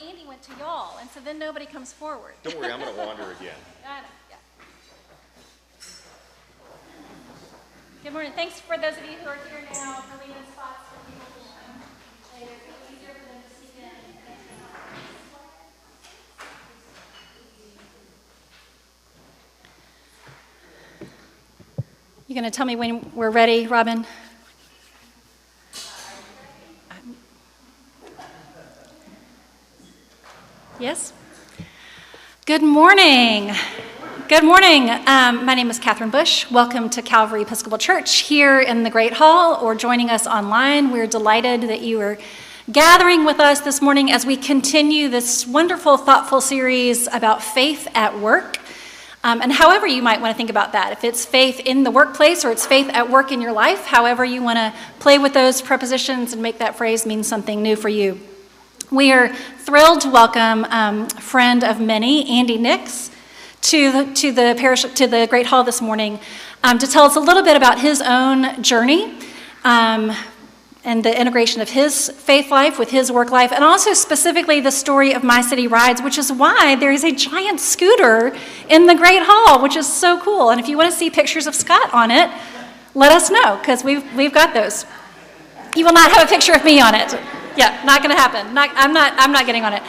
Andy went to y'all, and so then nobody comes forward. Don't worry, I'm going to wander again. I know, yeah. Good morning. Thanks for those of you who are here now for leaving spots for people to come later. It's easier for them to see in. You going to tell me when we're ready, Robin? Yes? Good morning. Good morning. My name is Catherine Bush. Welcome to Calvary Episcopal Church here in the Great Hall or joining us online. We're delighted that you are gathering with us this morning as we continue this wonderful, thoughtful series about faith at work. And however you might want to think about that, if it's faith in the workplace or it's faith at work in your life, however you want to play with those prepositions and make that phrase mean something new for you. We are thrilled to welcome friend of many, Andy Nix, to the Great Hall this morning to tell us a little bit about his own journey and the integration of his faith life with his work life, and also specifically the story of My City Rides, which is why there is a giant scooter in the Great Hall, which is so cool. And if you want to see pictures of Scott on it, let us know, because we've got those. You will not have a picture of me on it. Yeah, not going to happen. I'm not getting on it.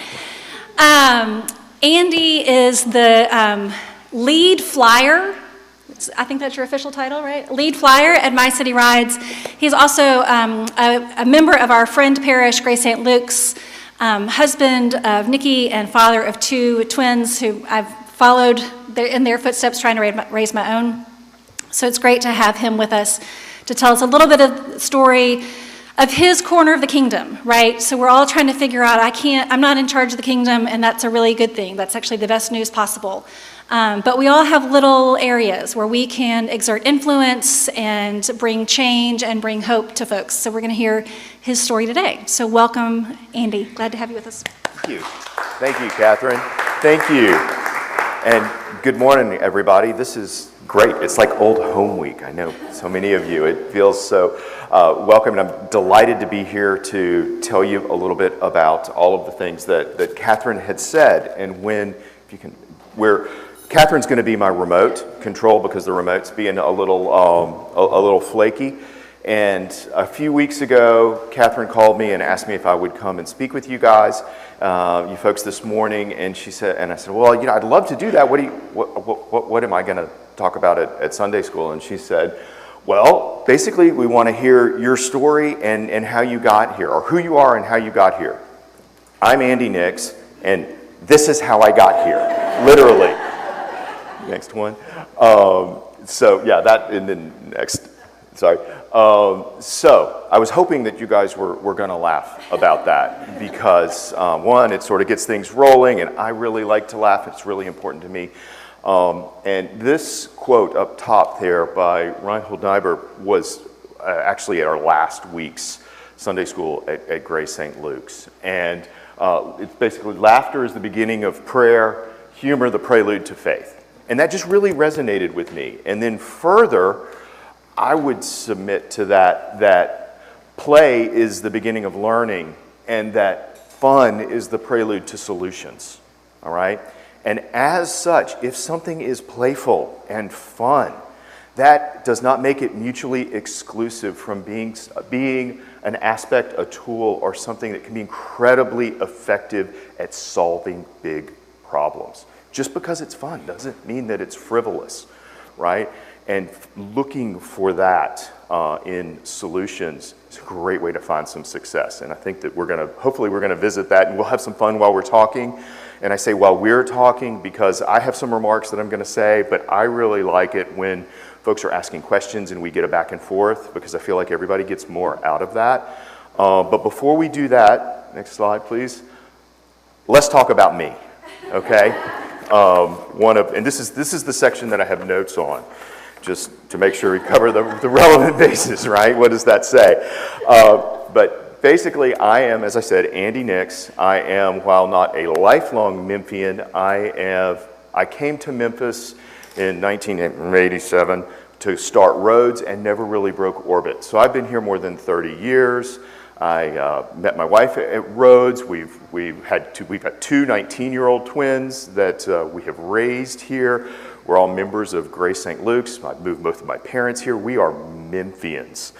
Andy is the lead flyer. I think that's your official title, right? Lead flyer at My City Rides. He's also a member of our friend parish, Grace St. Luke's, husband of Nikki and father of two twins who I've followed in their footsteps trying to raise my own. So it's great to have him with us to tell us a little bit of the story of his corner of the kingdom, right? So we're all trying to figure out, I'm not in charge of the kingdom, and that's a really good thing. That's actually the best news possible. But we all have little areas where we can exert influence and bring change and bring hope to folks. So we're going to hear his story today. So welcome, Andy. Glad to have you with us. Thank you. Thank you, Catherine. Thank you. And good morning, everybody. This is great. It's like old home week. I know so many of you. It feels so welcome, and I'm delighted to be here to tell you a little bit about all of the things that Catherine had said. And Catherine's going to be my remote control because the remote's being a little flaky. And a few weeks ago, Catherine called me and asked me if I would come and speak with you guys, you folks, this morning. And I said, well, I'd love to do that. What am I going to talk about at Sunday school? And she said, well, basically, we want to hear your story and how you got here, or who you are and how you got here. I'm Andy Nix, and this is how I got here, literally. Next one. So I was hoping that you guys were going to laugh about that because, one, it sort of gets things rolling, and I really like to laugh. It's really important to me. And this quote up top there by Reinhold Niebuhr was actually at our last week's Sunday school at Grace St. Luke's. And it's basically, laughter is the beginning of prayer, humor the prelude to faith. And that just really resonated with me. And then further, I would submit to that play is the beginning of learning, and that fun is the prelude to solutions. All right? And as such, if something is playful and fun, that does not make it mutually exclusive from being an aspect, a tool, or something that can be incredibly effective at solving big problems. Just because it's fun doesn't mean that it's frivolous, right? And looking for that in solutions is a great way to find some success. And I think that hopefully we're gonna visit that, and we'll have some fun while we're talking. And I say while we're talking because I have some remarks that I'm gonna say, but I really like it when folks are asking questions and we get a back and forth, because I feel like everybody gets more out of that. But before we do that, next slide, please. Let's talk about me, okay? And this is the section that I have notes on, just to make sure we cover the relevant bases, right? What does that say? But basically, I am, as I said, Andy Nix. I am, while not a lifelong Memphian, I came to Memphis in 1987 to start Rhodes and never really broke orbit. So I've been here more than 30 years. I met my wife at Rhodes. We've got two 19-year-old twins that we have raised here. We're all members of Grace St. Luke's. I moved both of my parents here. We are Memphians.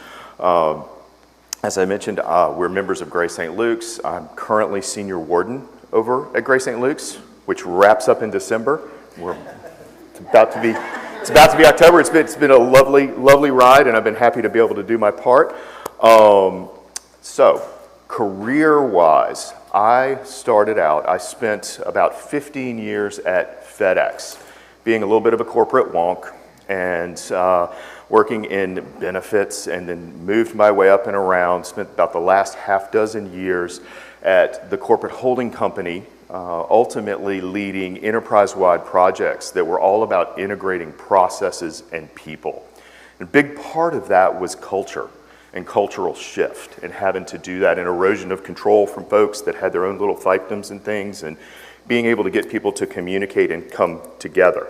As I mentioned, we're members of Grace St. Luke's. I'm currently senior warden over at Grace St. Luke's, which wraps up in December. It's about to be October. It's been a lovely ride, and I've been happy to be able to do my part. So, career-wise, I spent about 15 years at FedEx, being a little bit of a corporate wonk, and working in benefits, and then moved my way up and around, spent about the last half dozen years at the corporate holding company, ultimately leading enterprise-wide projects that were all about integrating processes and people. And a big part of that was culture and cultural shift, and having to do that, and erosion of control from folks that had their own little fiefdoms and things, and being able to get people to communicate and come together.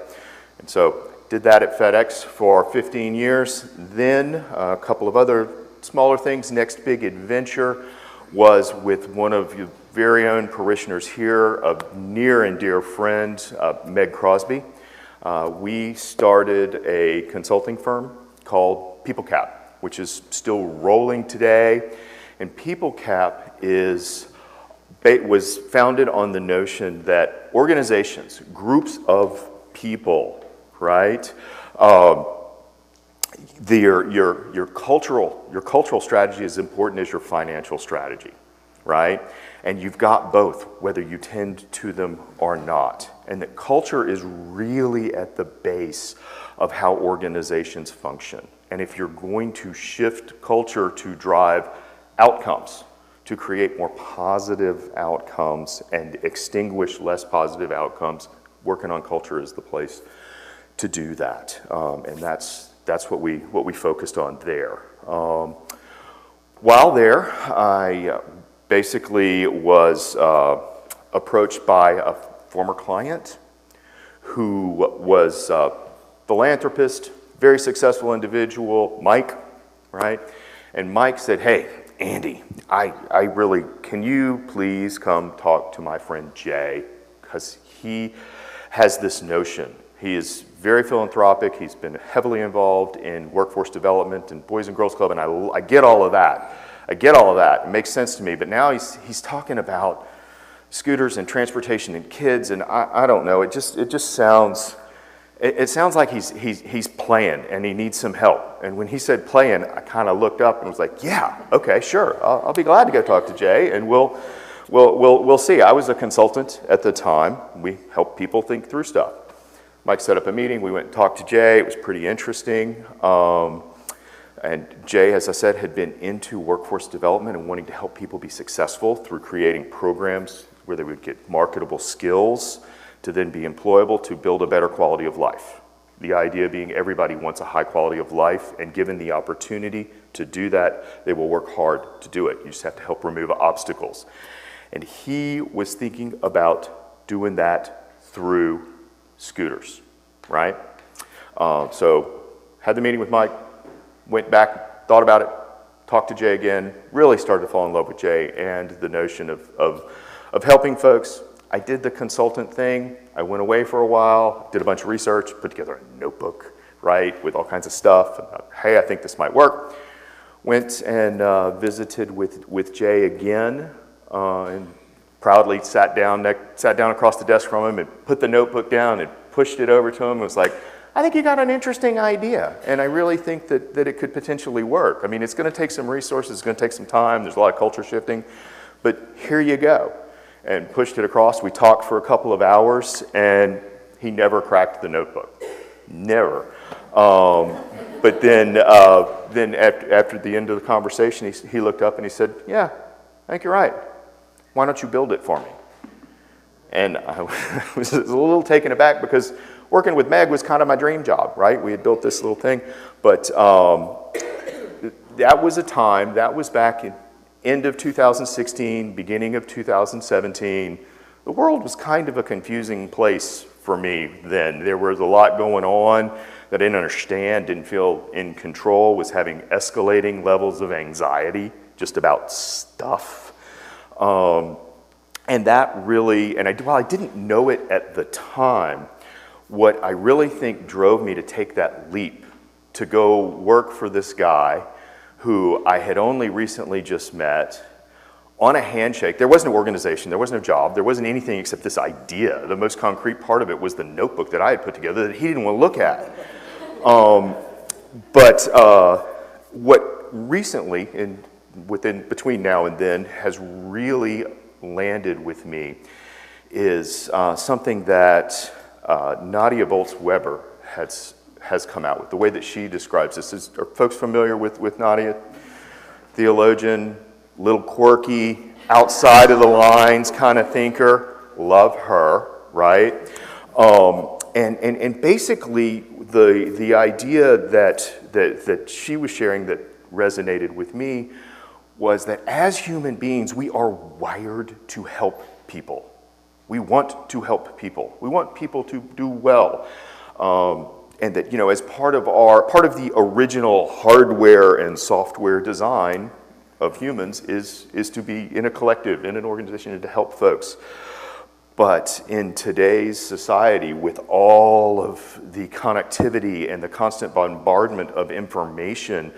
And so did that at FedEx for 15 years. Then a couple of other smaller things. Next big adventure was with one of your very own parishioners here, a near and dear friend, Meg Crosby. We started a consulting firm called PeopleCap, which is still rolling today. And PeopleCap was founded on the notion that organizations, groups of people, right? Your cultural strategy is important as your financial strategy, right? And you've got both, whether you tend to them or not. And that culture is really at the base of how organizations function. And if you're going to shift culture to drive outcomes, to create more positive outcomes and extinguish less positive outcomes, working on culture is the place to do that. And that's what we focused on there. While there, I basically was approached by a former client who was a philanthropist, very successful individual, Mike, right? And Mike said, "Hey, Andy, can you please come talk to my friend Jay? Because he has this notion. He is very philanthropic. He's been heavily involved in workforce development and Boys and Girls Club, and I get all of that. It makes sense to me. But now he's talking about scooters and transportation and kids, and I don't know. It just sounds. It sounds like he's playing and he needs some help." And when he said playing, I kind of looked up and was like, "Yeah, okay, sure. I'll be glad to go talk to Jay, and we'll see." I was a consultant at the time. We help people think through stuff. Mike set up a meeting. We went and talked to Jay. It was pretty interesting. And Jay, as I said, had been into workforce development and wanting to help people be successful through creating programs where they would get marketable skills to then be employable to build a better quality of life. The idea being everybody wants a high quality of life, and given the opportunity to do that, they will work hard to do it. You just have to help remove obstacles. And he was thinking about doing that through scooters, right? So had the meeting with Mike, went back, thought about it, talked to Jay again, really started to fall in love with Jay and the notion of helping folks. I did the consultant thing. I went away for a while, did a bunch of research, put together a notebook, right, with all kinds of stuff. Hey, I think this might work. Went and visited with Jay again, and proudly sat down across the desk from him and put the notebook down and pushed it over to him and was like, "I think you got an interesting idea, and I really think that it could potentially work. I mean, it's going to take some resources, it's going to take some time, there's a lot of culture shifting, but here you go." And pushed it across. We talked for a couple of hours, and he never cracked the notebook. Never. But then after the end of the conversation, he looked up and he said, "Yeah, I think you're right. Why don't you build it for me?" And I was a little taken aback because working with Meg was kind of my dream job, right? We had built this little thing. But that was a time, that was back in end of 2016, beginning of 2017, the world was kind of a confusing place for me then. There was a lot going on that I didn't understand, didn't feel in control, was having escalating levels of anxiety just about stuff. And that really, while I didn't know it at the time, what I really think drove me to take that leap to go work for this guy who I had only recently just met on a handshake. There wasn't an organization, there wasn't a job, there wasn't anything except this idea. The most concrete part of it was the notebook that I had put together that he didn't want to look at. What recently, between now and then, has really landed with me is something that Nadia Bolz-Weber has come out with. The way that she describes this are folks familiar with Nadia? Theologian, little quirky, outside of the lines kind of thinker. Love her, right? And basically the idea that she was sharing that resonated with me was that as human beings, we are wired to help people. We want to help people. We want people to do well. And that, as part of the original hardware and software design of humans is to be in a collective, in an organization, and to help folks. But in today's society, with all of the connectivity and the constant bombardment of information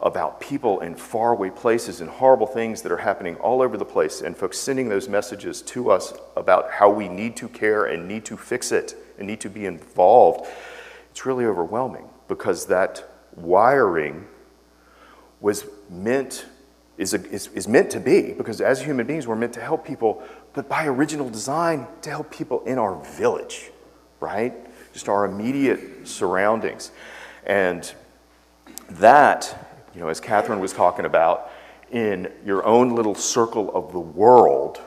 about people in faraway places and horrible things that are happening all over the place, and folks sending those messages to us about how we need to care and need to fix it and need to be involved, it's really overwhelming, because that wiring is meant to be, because as human beings we're meant to help people, but by original design to help people in our village, right? Just our immediate surroundings. And that, as Catherine was talking about, in your own little circle of the world,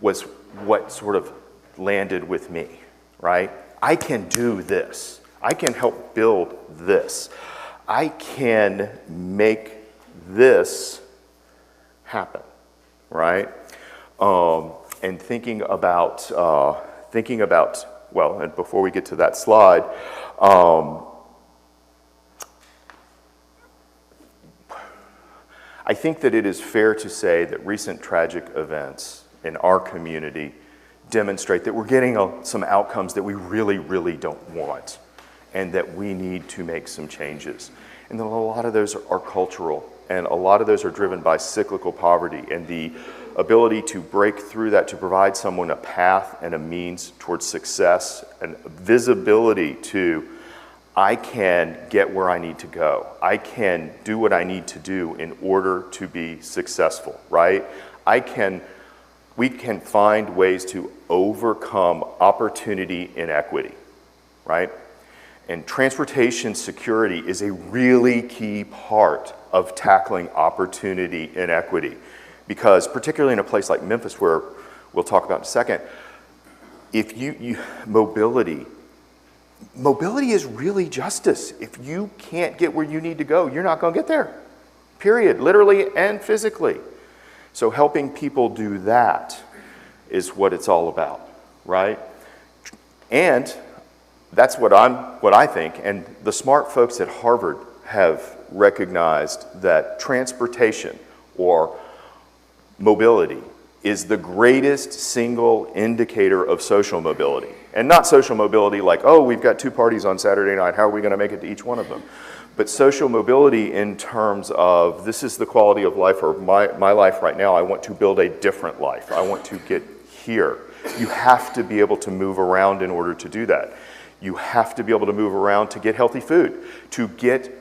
was what sort of landed with me, right? I can do this. I can help build this. I can make this happen, right? And thinking about, well, and before we get to that slide, I think that it is fair to say that recent tragic events in our community demonstrate that we're getting some outcomes that we really, really don't want, and that we need to make some changes. And a lot of those are cultural, and a lot of those are driven by cyclical poverty and the ability to break through that, to provide someone a path and a means towards success and visibility to, I can get where I need to go. I can do what I need to do in order to be successful, right? We can find ways to overcome opportunity inequity, right? And transportation security is a really key part of tackling opportunity inequity, because particularly in a place like Memphis, where we'll talk about in a second, if mobility is really justice. If you can't get where you need to go, you're not going to get there, period, literally and physically. So helping people do that is what it's all about, right? And that's what I think, and the smart folks at Harvard have recognized that transportation or mobility is the greatest single indicator of social mobility. And not social mobility like, oh, we've got 2 parties on Saturday night, how are we going to make it to each one of them? But social mobility in terms of, this is the quality of life, or my life right now, I want to build a different life. I want to get here. You have to be able to move around in order to do that. You have to be able to move around to get healthy food, to get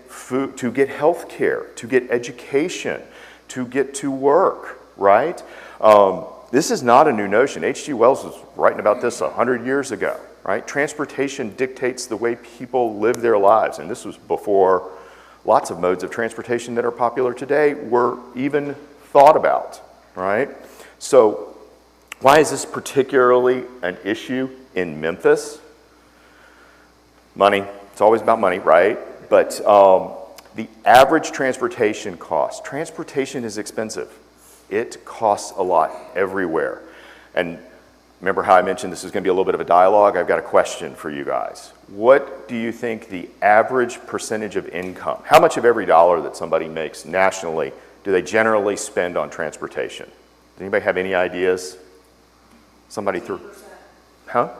health care, to get education, to get to work, right? This is not a new notion. H.G. Wells was writing about this 100 years ago, right? Transportation dictates the way people live their lives, and this was before lots of modes of transportation that are popular today were even thought about, right? So why is this particularly an issue in Memphis? Money. It's always about money, right? But the average transportation cost. Transportation is expensive. It costs a lot everywhere. And remember how I mentioned this is going to be a little bit of a dialogue? I've got a question for you guys. What do you think the average percentage of income, how much of every dollar that somebody makes nationally do they generally spend on transportation? Does anybody have any ideas? Somebody threw. Huh?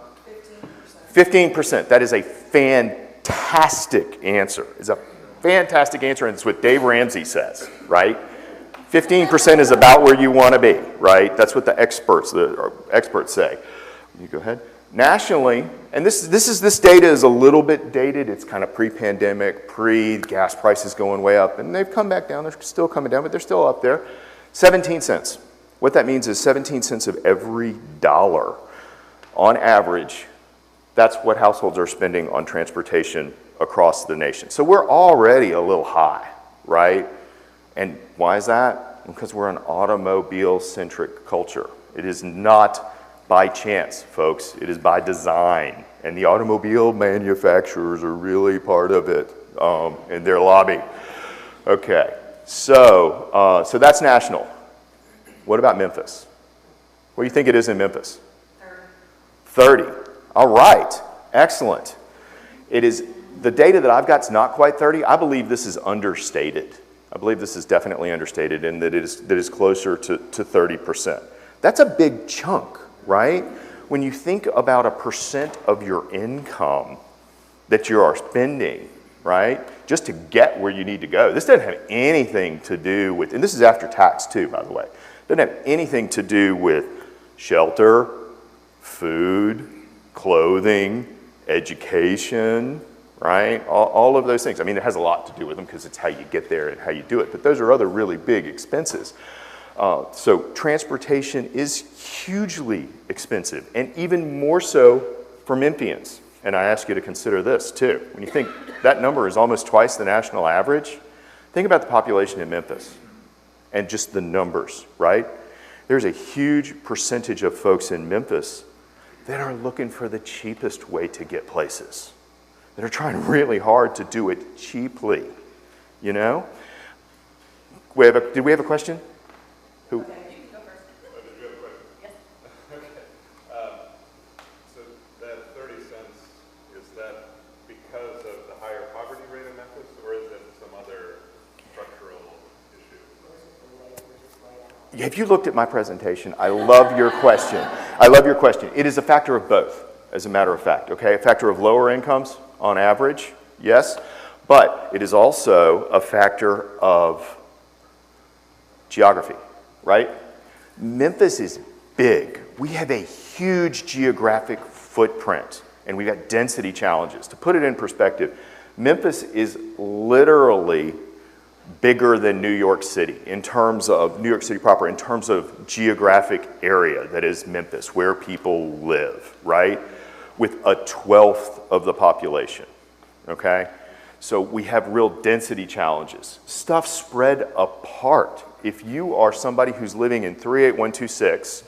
15%. That is a fantastic answer. It's a fantastic answer, and it's what Dave Ramsey says, right? 15% is about where you want to be, right? That's what the experts say. You go ahead. Nationally, and this data is a little bit dated. It's kind of pre-pandemic, gas prices going way up, and they've come back down. They're still coming down, but they're still up there. 17 cents. What that means is 17 cents of every dollar, on average, that's what households are spending on transportation across the nation. So we're already a little high, right? And why is that? Because we're an automobile-centric culture. It is not by chance, folks. It is by design. And the automobile manufacturers are really part of it in their lobby. Okay, so that's national. What about Memphis? What do you think it is in Memphis? 30. All right, excellent. It is, the data that I've got is not quite 30. I believe this is understated. I believe this is definitely understated and that it is closer to 30%. That's a big chunk, right? When you think about a percent of your income that you are spending, right, just to get where you need to go. This doesn't have anything to do with, and this is after tax too, by the way, doesn't have anything to do with shelter, food, clothing, education, right? All of those things. I mean, it has a lot to do with them because it's how you get there and how you do it, but those are other really big expenses. So transportation is hugely expensive, and even more so for Memphians. And I ask you to consider this too. When you think that number is almost twice the national average, think about the population in Memphis and just the numbers, right? There's a huge percentage of folks in Memphis that are looking for the cheapest way to get places, that are trying really hard to do it cheaply, you know? Did we have a question? Who? Okay, you can go first. Did you have a question? Yes. Okay. So that 30 cents, is that because of the higher poverty rate in Memphis, or is it some other structural issue? Have you looked at my presentation? I love your question. I love your question. It is a factor of both, as a matter of fact, okay? A factor of lower incomes on average, yes, but it is also a factor of geography, right? Memphis is big. We have a huge geographic footprint, and we've got density challenges. To put it in perspective, Memphis is literally bigger than New York City in terms of, New York City proper, in terms of geographic area that is Memphis, where people live, right? With a 1/12 of the population, okay? So we have real density challenges. Stuff spread apart. If you are somebody who's living in 38126,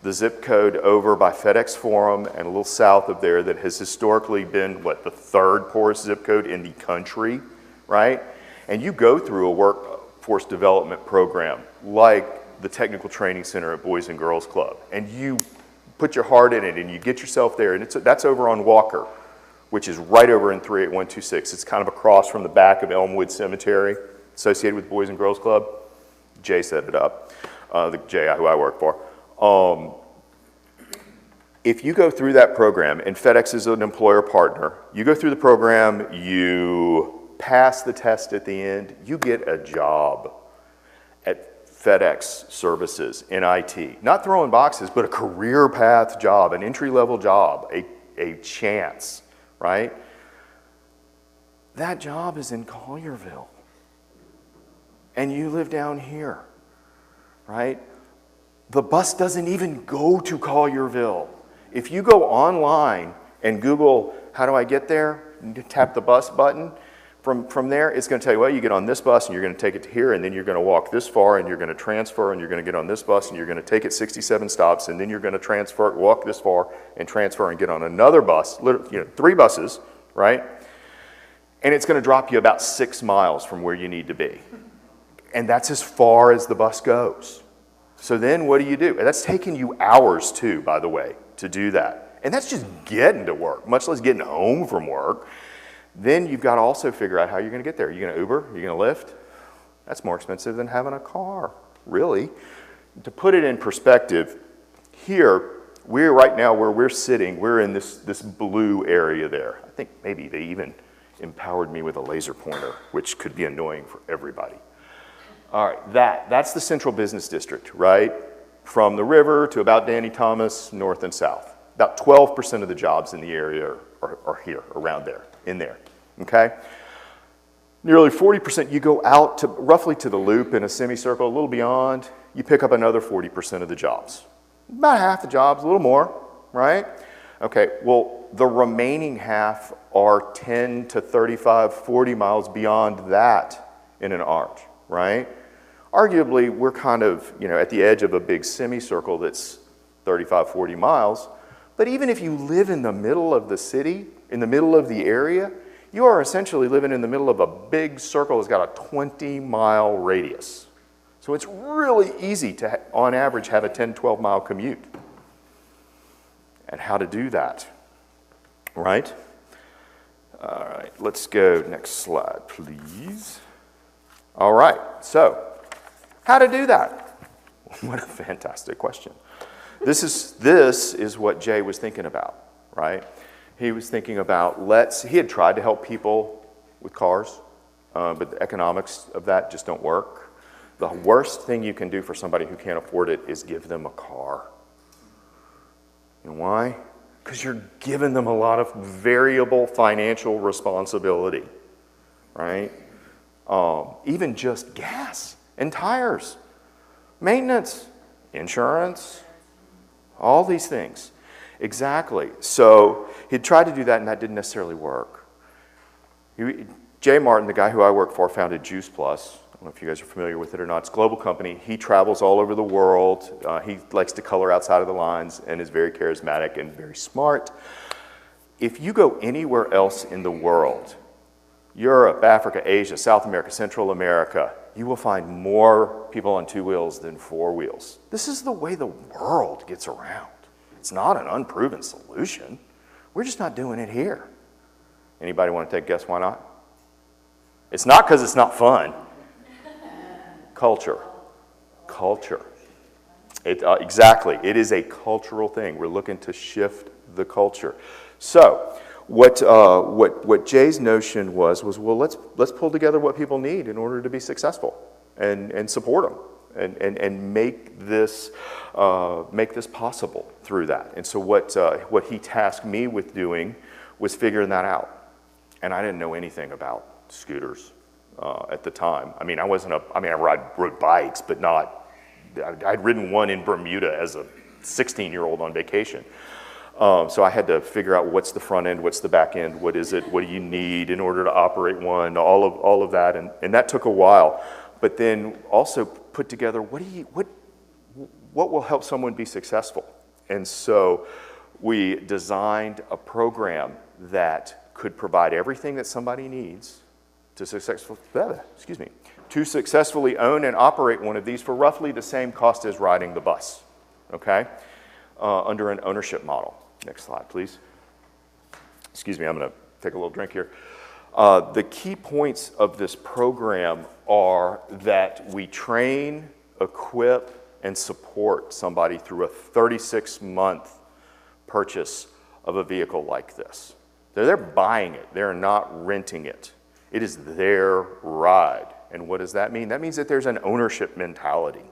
the zip code over by FedEx Forum and a little south of there that has historically been, what, the third poorest zip code in the country, right? And you go through a workforce development program like the Technical Training Center at Boys and Girls Club, and you put your heart in it and you get yourself there, and that's over on Walker, which is right over in 38126. It's kind of across from the back of Elmwood Cemetery, associated with Boys and Girls Club. Jay set it up, the Jay who I work for. If you go through that program, and FedEx is an employer partner, you go through the program, you pass the test at the end, you get a job at FedEx Services in IT. Not throwing boxes, but a career path job, an entry-level job, a chance, right? That job is in Collierville. And you live down here, right? The bus doesn't even go to Collierville. If you go online and Google, how do I get there? You tap the bus button. From there, it's going to tell you, well, you get on this bus and you're going to take it to here, and then you're going to walk this far and you're going to transfer, and you're going to get on this bus and you're going to take it 67 stops, and then you're going to transfer, walk this far and transfer and get on another bus, 3 buses, right? And it's going to drop you about 6 miles from where you need to be. And that's as far as the bus goes. So then what do? And that's taking you hours too, by the way, to do that. And that's just getting to work, much less getting home from work. Then you've got to also figure out how you're going to get there. Are you going to Uber? Are you going to Lyft? That's more expensive than having a car, really. To put it in perspective, here, right now where we're sitting, we're in this blue area there. I think maybe they even empowered me with a laser pointer, which could be annoying for everybody. All right, that's the central business district, right? From the river to about Danny Thomas, north and south. About 12% of the jobs in the area are here, around there, in there, okay? Nearly 40%, you go out to roughly to the loop in a semicircle, a little beyond, you pick up another 40% of the jobs. About half the jobs, a little more, right? Okay, well, the remaining half are 10 to 35, 40 miles beyond that in an arch, right? Arguably, we're kind of, at the edge of a big semicircle that's 35, 40 miles. But even if you live in the middle of the city, in the middle of the area, you are essentially living in the middle of a big circle that's got a 20-mile radius. So it's really easy to, on average, have a 10, 12-mile commute. And how to do that, right? All right, let's go next slide, please. All right, so how to do that? What a fantastic question. This is what Jay was thinking about, right? He was thinking about he had tried to help people with cars, but the economics of that just don't work. The worst thing you can do for somebody who can't afford it is give them a car. You know why? Because you're giving them a lot of variable financial responsibility, right? Even just gas and tires, maintenance, insurance, all these things. Exactly. So he'd tried to do that, and that didn't necessarily work. Jay Martin, the guy who I work for, founded Juice Plus. I don't know if you guys are familiar with it or not. It's a global company. He travels all over the world. He likes to color outside of the lines and is very charismatic and very smart. If you go anywhere else in the world, Europe, Africa, Asia, South America, Central America, you will find more people on two wheels than four wheels. This is the way the world gets around. It's not an unproven solution. We're just not doing it here. Anybody want to take a guess why not? It's not because it's not fun. Culture. Culture. Exactly. It is a cultural thing. We're looking to shift the culture. So what Jay's notion was well, let's pull together what people need in order to be successful and support them and make this possible through that. And so what he tasked me with doing was figuring that out. And I didn't know anything about scooters at the time. I mean, I rode bikes, but not. I'd ridden one in Bermuda as a 16-year-old on vacation. So I had to figure out what's the front end, what's the back end, what is it, what do you need in order to operate one, all of that, and that took a while. But then also put together what will help someone be successful. And so we designed a program that could provide everything that somebody needs to successfully own and operate one of these for roughly the same cost as riding the bus, okay, under an ownership model. Next slide, please. Excuse me, I'm going to take a little drink here. The key points of this program are that we train, equip, and support somebody through a 36-month purchase of a vehicle like this. They're buying it. They're not renting it. It is their ride. And what does that mean? That means that there's an ownership mentality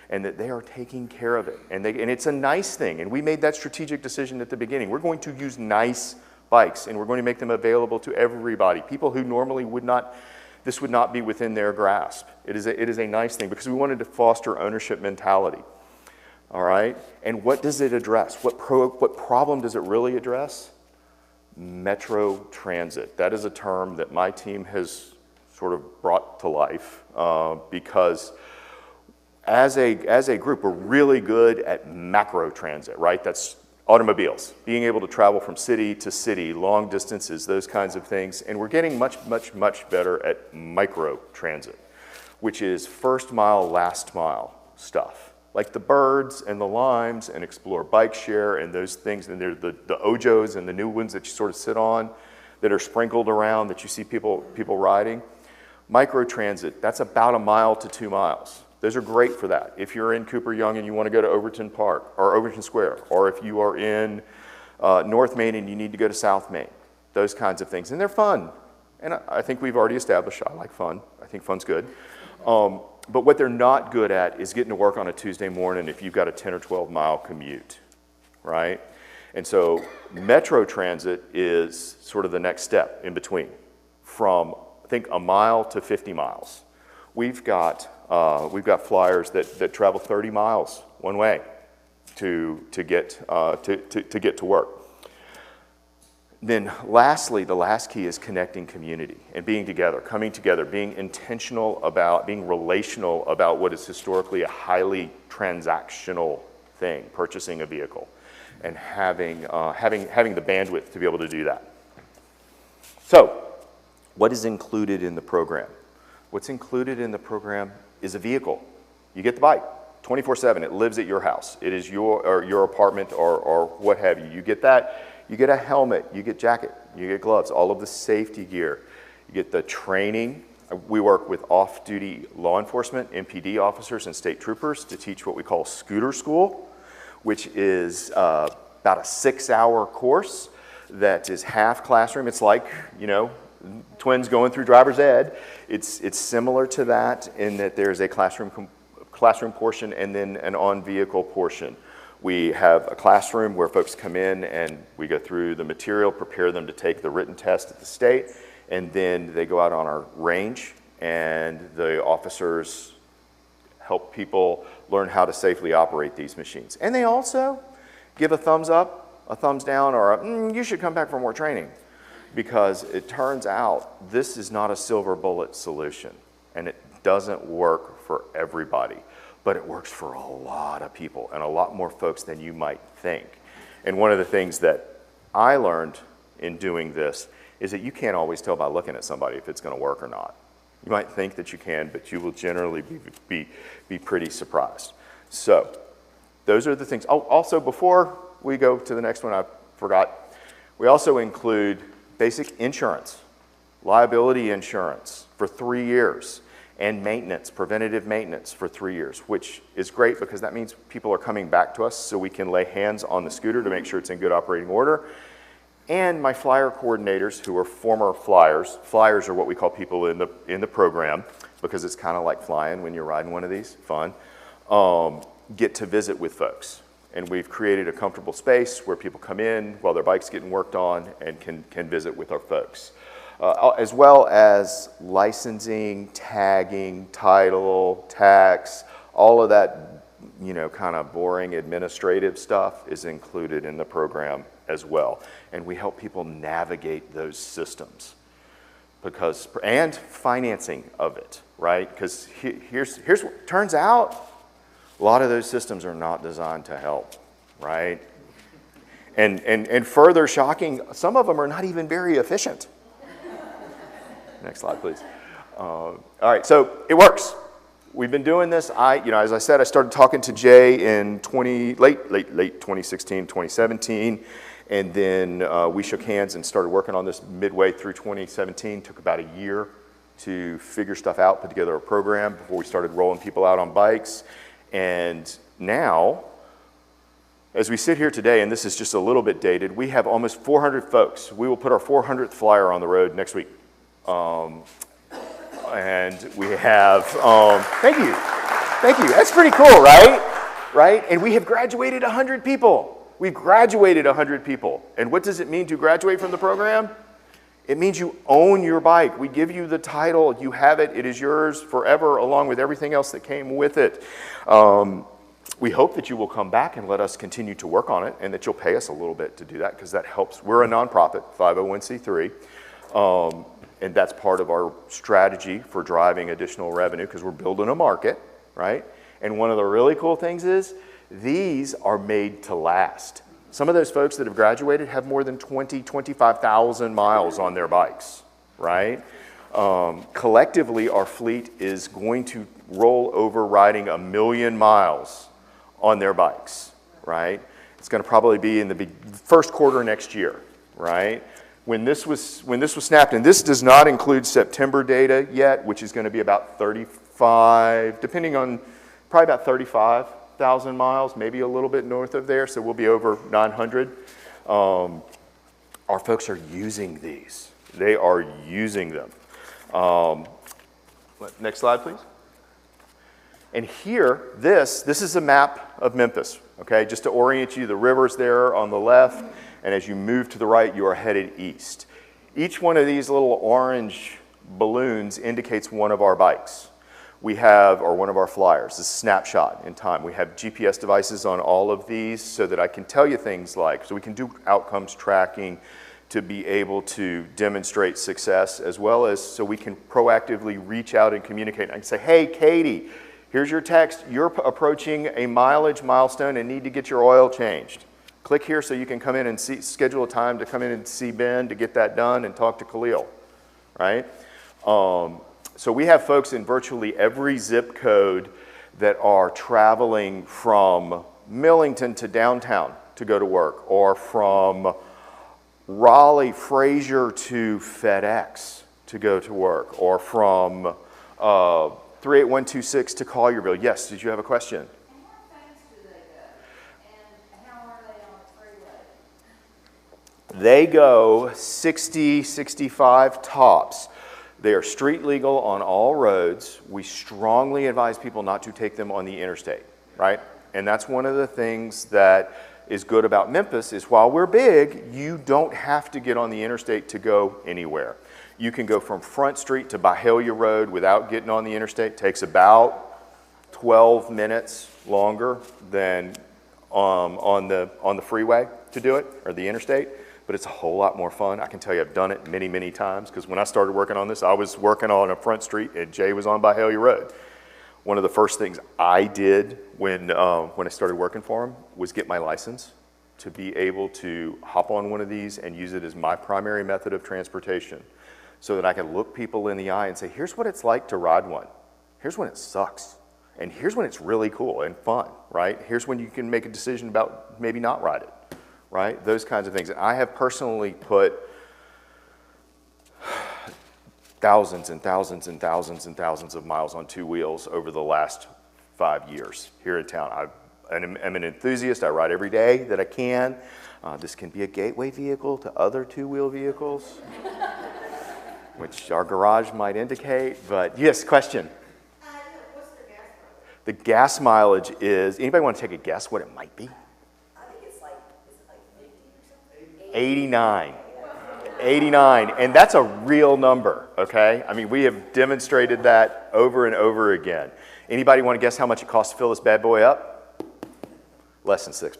and that they are taking care of it. And it's a nice thing. And we made that strategic decision at the beginning. We're going to use nice bikes, and we're going to make them available to everybody. People who normally this would not be within their grasp. It is a nice thing because we wanted to foster ownership mentality. All right? And what does it address? What problem does it really address? Metro transit. That is a term that my team has sort of brought to life because as a group, we're really good at macro transit, right? That's automobiles, being able to travel from city to city, long distances, those kinds of things. And we're getting much, much, much better at micro transit, which is first mile, last mile stuff. Like the Birds and the Limes and Explore Bike Share and those things. And they're the Ojos and the new ones that you sort of sit on that are sprinkled around that you see people riding. Microtransit, that's about 1 mile to 2 miles. Those are great for that. If you're in Cooper Young and you want to go to Overton Park or Overton Square, or if you are in North Main and you need to go to South Main, those kinds of things. And they're fun. And I think we've already established I like fun. I think fun's good. But what they're not good at is getting to work on a Tuesday morning if you've got a 10 or 12 mile commute, right? And so Metro Transit is sort of the next step in between from, I think, 1 mile to 50 miles. We've got flyers that travel 30 miles one way to get to work. Then lastly, the last key is connecting community and being together, coming together, being intentional about, being relational about what is historically a highly transactional thing, purchasing a vehicle, and having the bandwidth to be able to do that. So, what is included in the program? What's included in the program is a vehicle. You get the bike 24/7. It lives at your house. It is your apartment or what have you. You get that. You get a helmet, you get jacket, you get gloves, all of the safety gear. You get the training. We work with off-duty law enforcement, MPD officers and state troopers to teach what we call scooter school, which is about a 6-hour course that is half classroom. It's like, twins going through driver's ed. It's similar to that in that there's a classroom portion and then an on-vehicle portion. We have a classroom where folks come in and we go through the material, prepare them to take the written test at the state, and then they go out on our range and the officers help people learn how to safely operate these machines. And they also give a thumbs up, a thumbs down, or you should come back for more training, because it turns out this is not a silver bullet solution and it doesn't work for everybody. But it works for a lot of people and a lot more folks than you might think. And one of the things that I learned in doing this is that you can't always tell by looking at somebody if it's going to work or not. You might think that you can, but you will generally be pretty surprised. So those are the things. Oh, also, before we go to the next one, I forgot, we also include basic insurance, liability insurance for 3 years. And maintenance, preventative maintenance for 3 years, which is great because that means people are coming back to us so we can lay hands on the scooter to make sure it's in good operating order. And my flyer coordinators, who are former flyers are what we call people in the program, because it's kind of like flying when you're riding one of these, fun, get to visit with folks. And we've created a comfortable space where people come in while their bike's getting worked on and can visit with our folks. As well as licensing, tagging, title, tax, all of that, kind of boring administrative stuff is included in the program as well. And we help people navigate those systems and financing of it, right? Because here's what turns out, a lot of those systems are not designed to help, right? And further shocking, some of them are not even very efficient. Next slide, please. All right, so it works. We've been doing this. As I said, I started talking to Jay in late 2016, 2017, and then we shook hands and started working on this midway through 2017. Took about a year to figure stuff out, put together a program before we started rolling people out on bikes. And now, as we sit here today, and this is just a little bit dated, we have almost 400 folks. We will put our 400th flyer on the road next week. And we have, thank you, that's pretty cool, right? And we have graduated 100 people. We've graduated 100 people. And what does it mean to graduate from the program? It means you own your bike. We give you the title, you have it, it is yours forever, along with everything else that came with it. We hope that you will come back and let us continue to work on it, and that you'll pay us a little bit to do that, because that helps. We're a nonprofit, 501c3. And that's part of our strategy for driving additional revenue, because we're building a market, right? And one of the really cool things is these are made to last. Some of those folks that have graduated have more than 25,000 miles on their bikes, right? Collectively, our fleet is going to roll over riding 1 million miles on their bikes, right? It's going to probably be in the first quarter next year, right? when this was snapped, and this does not include September data yet, which is going to be about 35, depending on, probably about 35,000 miles, maybe a little bit north of there, so we'll be over 900. Our folks are using these. They are using them. Next slide, please. And here, this is a map of Memphis, okay? Just to orient you, the river's there on the left, and as you move to the right, you are headed east. Each one of these little orange balloons indicates one of our bikes. We have, or one of our flyers, a snapshot in time. We have GPS devices on all of these so that I can tell you things like, so we can do outcomes tracking to be able to demonstrate success, as well as so we can proactively reach out and communicate. I can say, hey, Katie, here's your text. You're approaching a mileage milestone and need to get your oil changed. Click here so you can come in and schedule a time to come in and see Ben to get that done and talk to Khalil, right? So we have folks in virtually every zip code that are traveling from Millington to downtown to go to work, or from Raleigh, Fraser to FedEx to go to work, or from 38126 to Collierville. Yes, did you have a question? And how fast do they go? And how are they on the freeway? They go 60, 65 tops. They are street legal on all roads. We strongly advise people not to take them on the interstate, right? And that's one of the things that is good about Memphis is while we're big, you don't have to get on the interstate to go anywhere. You can go from Front Street to Byhalia Road without getting on the interstate. It takes about 12 minutes longer than on the freeway to do it, or the interstate, but it's a whole lot more fun. I can tell you I've done it many, many times, because when I started working on this, I was working on a Front Street and Jay was on Byhalia Road. One of the first things I did when I started working for him was get my license to be able to hop on one of these and use it as my primary method of transportation, so that I could look people in the eye and say, here's what it's like to ride one. Here's when it sucks. And here's when it's really cool and fun, right? Here's when you can make a decision about maybe not ride it, right? Those kinds of things. And I have personally put thousands and thousands and thousands and thousands of miles on two wheels over the last 5 years here in town. I'm an enthusiast. I ride every day that I can. This can be a gateway vehicle to other two-wheel vehicles, which our garage might indicate. But yes, question? What's their gas mileage? The gas mileage is, anybody want to take a guess what it might be? I think it's like, is it like 50 or something? 89. 89, and that's a real number, okay? I mean, we have demonstrated that over and over again. Anybody want to guess how much it costs to fill this bad boy up? Less than $6,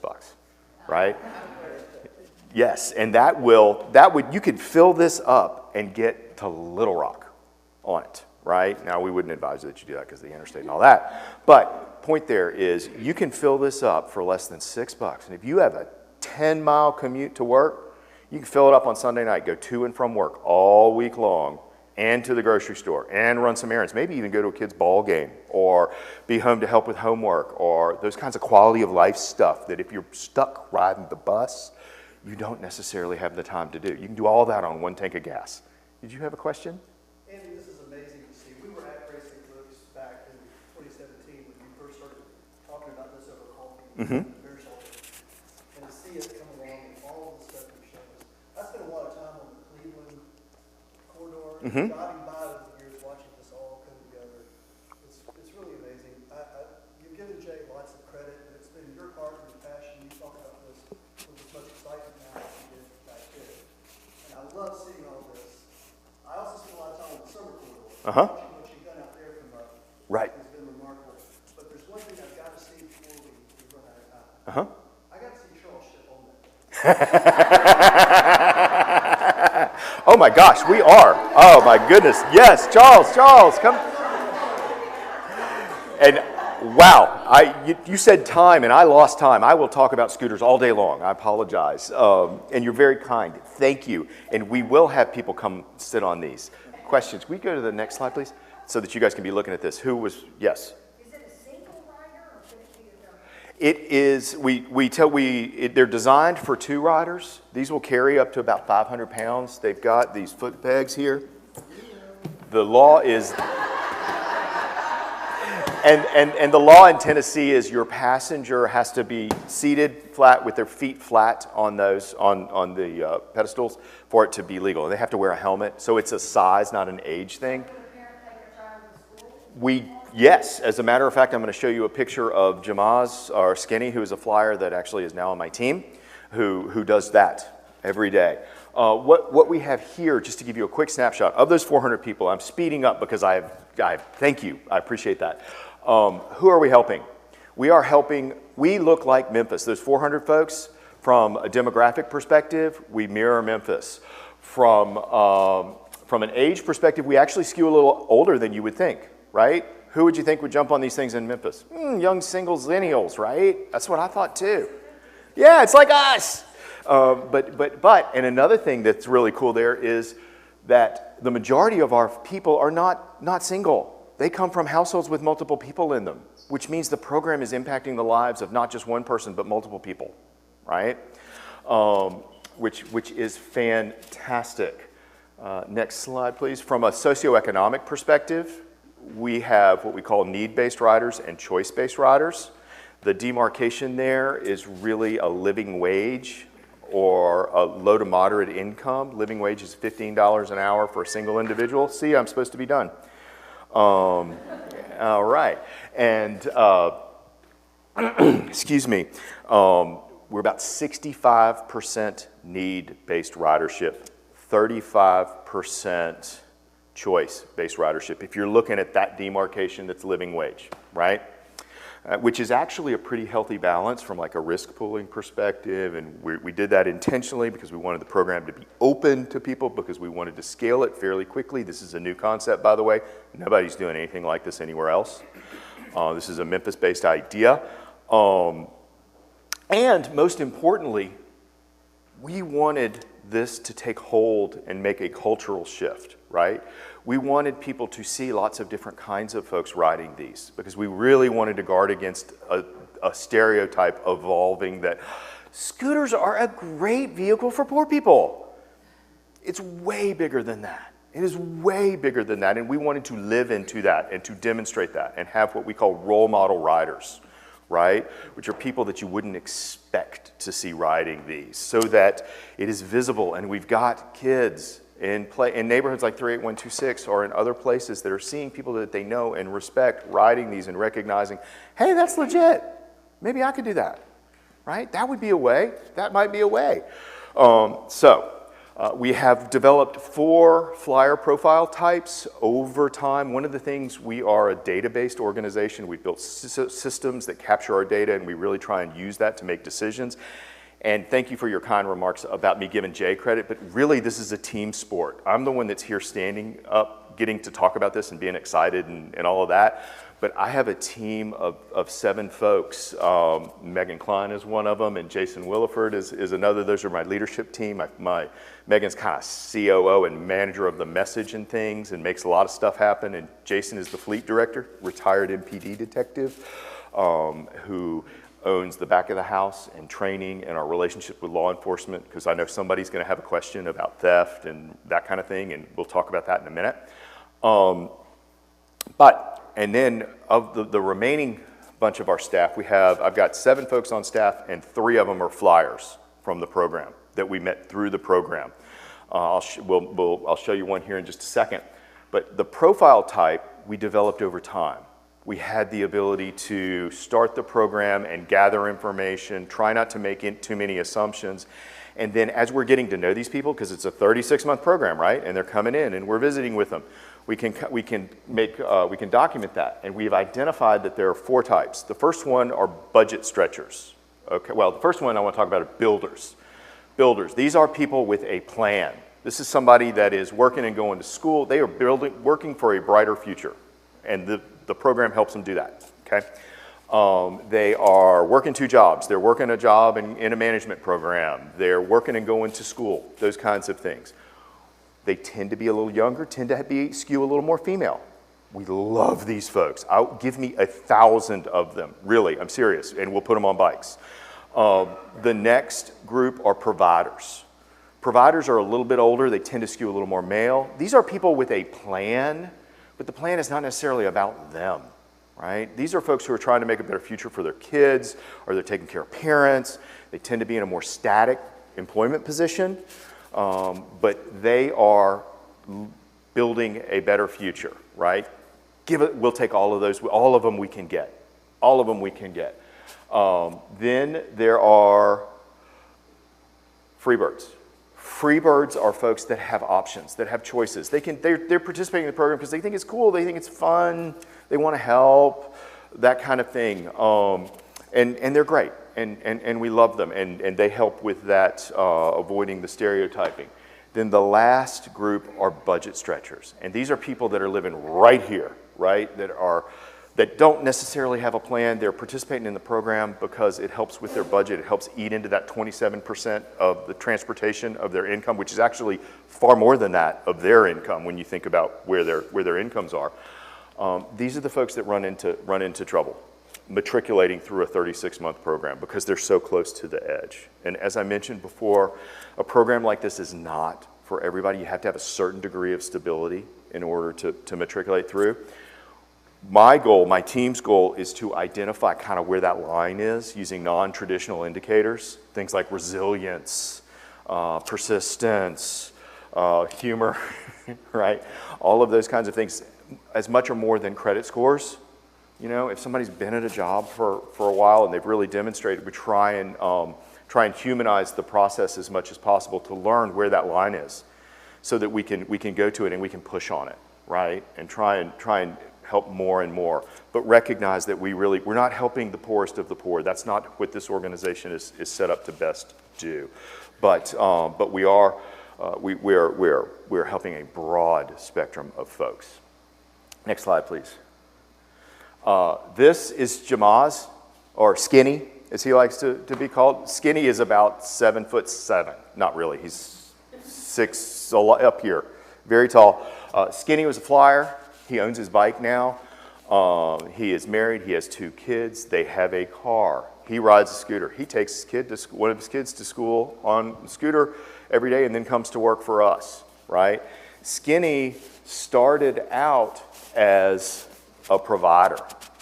right? Yes, and you could fill this up and get to Little Rock on it, right? Now, we wouldn't advise that you do that because of the interstate and all that, but point there is you can fill this up for less than $6, and if you have a 10-mile commute to work, you can fill it up on Sunday night, go to and from work all week long, and to the grocery store, and run some errands, maybe even go to a kid's ball game, or be home to help with homework, or those kinds of quality of life stuff that if you're stuck riding the bus, you don't necessarily have the time to do. You can do all that on one tank of gas. Did you have a question? Andy, this is amazing to see. We were at Racing Books back in 2017 when you first started talking about this over coffee. Mm-hmm. Very sheltered. And to see it come along and all of the stuff you've shown us. I spent a lot of time on the Cleveland corridor, driving by over the years, watching this all come together. It's really amazing. You've given Jay lots of credit, but it's been your heart and your passion. You talk about this with as much excitement now as you did back then. And I love seeing all this. I also spent a lot of time on the summer corridor. Uh-huh. Watching what you've done out there from Right. has been remarkable. But there's one thing I've got to see before we run out of time. Uh-huh. I got to see Charles ship on that. Oh my gosh, we are. Oh my goodness. Yes, Charles, come. And wow, you said time and I lost time. I will talk about scooters all day long. I apologize. And you're very kind. Thank you. And we will have people come sit on these. Questions? Can we go to the next slide, please? So that you guys can be looking at this. Yes? Is it a single rider or 50 or They're designed for 2 riders. These will carry up to about 500 pounds. They've got these foot pegs here. The law is, and the law in Tennessee is your passenger has to be seated flat with their feet flat on those, on the pedestals for it to be legal. And they have to wear a helmet. So it's a size, not an age thing. Yes, as a matter of fact, I'm going to show you a picture of Jamaz, our Skinny, who is a flyer that actually is now on my team, who does that every day. What we have here, just to give you a quick snapshot, of those 400 people, I'm speeding up because thank you, I appreciate that. Who are we helping? We look like Memphis. Those 400 folks, from a demographic perspective, we mirror Memphis. From an age perspective, we actually skew a little older than you would think, right? Who would you think would jump on these things in Memphis? Young single millennials, right? That's what I thought too. Yeah, it's like us. And another thing that's really cool there is that the majority of our people are not single. They come from households with multiple people in them, which means the program is impacting the lives of not just one person, but multiple people, right? Which is fantastic. Next slide, please. From a socioeconomic perspective, we have what we call need-based riders and choice-based riders. The demarcation there is really a living wage or a low to moderate income. Living wage is $15 an hour for a single individual. See, I'm supposed to be done. All right. And excuse me, we're about 65% need-based ridership, 35% choice-based ridership. If you're looking at that demarcation, that's living wage, right? Which is actually a pretty healthy balance from like a risk pooling perspective. And we did that intentionally because we wanted the program to be open to people, because we wanted to scale it fairly quickly. This is a new concept, by the way. Nobody's doing anything like this anywhere else. This is a Memphis-based idea. And most importantly, we wanted this to take hold and make a cultural shift, right? We wanted people to see lots of different kinds of folks riding these, because we really wanted to guard against a stereotype evolving that scooters are a great vehicle for poor people. It's way bigger than that. It is way bigger than that, and we wanted to live into that and to demonstrate that and have what we call role model riders, right? Which are people that you wouldn't expect to see riding these, so that it is visible. And we've got kids in neighborhoods like 38126 or in other places that are seeing people that they know and respect riding these and recognizing, hey, that's legit. Maybe I could do that, right? That would be a way. That might be a way. We have developed 4 flyer profile types over time. One of the things, we are a data-based organization. We've built systems that capture our data, and we really try and use that to make decisions. And thank you for your kind remarks about me giving Jay credit, but really this is a team sport. I'm the one that's here standing up, getting to talk about this and being excited and all of that. But I have a team of 7 folks. Megan Klein is one of them, and Jason Williford is another. Those are my leadership team. Megan's kind of COO and manager of the message and things, and makes a lot of stuff happen. And Jason is the fleet director, retired MPD detective, who owns the back of the house and training and our relationship with law enforcement, because I know somebody's going to have a question about theft and that kind of thing, and we'll talk about that in a minute. And then of the remaining bunch of our staff, I've got 7 folks on staff, and 3 of them are flyers from the program that we met through the program. I'll show you one here in just a second. But the profile type we developed over time. We had the ability to start the program and gather information, try not to make too many assumptions. And then as we're getting to know these people, because it's a 36-month program, right? And they're coming in and we're visiting with them, we can document that. And we've identified that there are 4 types. The first one are budget stretchers. Okay, well, the first one I want to talk about are builders. Builders, these are people with a plan. This is somebody that is working and going to school. They are working for a brighter future. And the program helps them do that, okay? They are working 2 jobs. They're working a job in a management program. They're working and going to school, those kinds of things. They tend to be a little younger, tend to skew a little more female, We love these folks. Give me 1,000 of them. Really, I'm serious. And we'll put them on bikes. The next group are providers. Providers are a little bit older. They tend to skew a little more male. These are people with a plan, but the plan is not necessarily about them, right? These are folks who are trying to make a better future for their kids, or they're taking care of parents. They tend to be in a more static employment position, but they are building a better future, right? We'll take all of those. All of them we can get. All of them we can get. Then there are freebirds. Freebirds are folks that have options, that have choices. They're participating in the program because they think it's cool, they think it's fun, they want to help, that kind of thing. And they're great, and we love them, and they help with that, avoiding the stereotyping. Then the last group are budget stretchers, and these are people that are living right here, right, that don't necessarily have a plan. They're participating in the program because it helps with their budget. It helps eat into that 27% of the transportation of their income, which is actually far more than that of their income when you think about where their incomes are. These are the folks that run into trouble matriculating through a 36-month program because they're so close to the edge. And as I mentioned before, a program like this is not for everybody. You have to have a certain degree of stability in order to matriculate through. My goal, my team's goal, is to identify kind of where that line is using non-traditional indicators, things like resilience, persistence, humor, right? All of those kinds of things, as much or more than credit scores. You know, if somebody's been at a job for a while and they've really demonstrated, we try and humanize the process as much as possible to learn where that line is, so that we can go to it and we can push on it, right? And try and help more and more, but recognize that we're not helping the poorest of the poor. That's not what this organization is set up to best do. But we're helping a broad spectrum of folks. Next slide, please. This is Jamaz, or Skinny, as he likes to be called. Skinny is about 7'7". Not really. He's 6 up here, very tall. Skinny was a flyer. He owns his bike now. He is married. He has 2 kids. They have a car. He rides a scooter. He takes one of his kids to school on a scooter every day and then comes to work for us, right? Skinny started out as a provider,